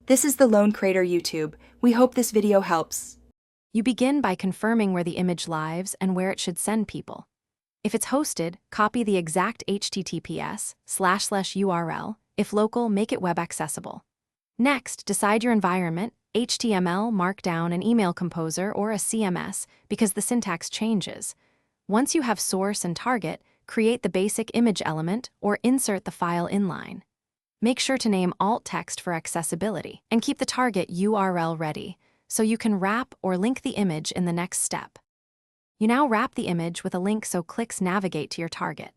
This is the Lone Creator YouTube. We hope this video helps. You begin by confirming where the image lives and where it should send people. If it's hosted, copy the exact https://URL. If local, make it web accessible. Next, decide your environment, HTML, Markdown, an email composer, or a CMS, because the syntax changes. Once you have source and target, create the basic image element or insert the file inline. Make sure to name alt text for accessibility and keep the target URL ready so you can wrap or link the image in the next step. You now wrap the image with a link so clicks navigate to your target.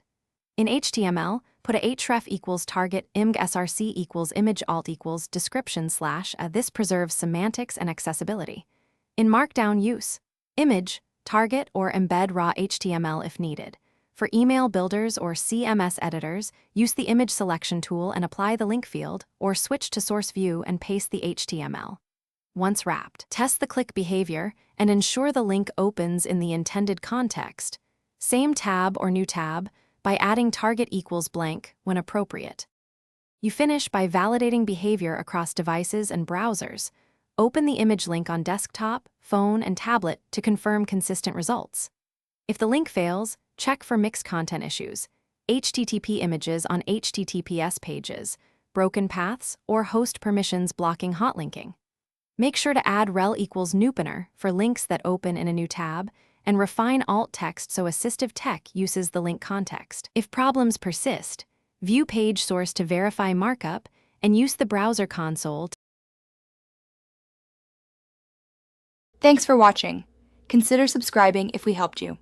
In HTML, put a href equals target img src equals image alt equals description / this preserves semantics and accessibility. In Markdown, use image, target, or embed raw HTML if needed. For email builders or CMS editors, use the image selection tool and apply the link field, or switch to source view and paste the HTML. Once wrapped, test the click behavior and ensure the link opens in the intended context. Same tab or new tab by adding target equals blank when appropriate. You finish by validating behavior across devices and browsers. Open the image link on desktop, phone, and tablet to confirm consistent results. If the link fails, check for mixed content issues, HTTP images on HTTPS pages, broken paths, or host permissions blocking hot linking. Make sure to add rel equals noopener for links that open in a new tab, and refine alt text so assistive tech uses the link context. If problems persist, view page source to verify markup and use the browser console. Thanks for watching. Consider subscribing if we helped you.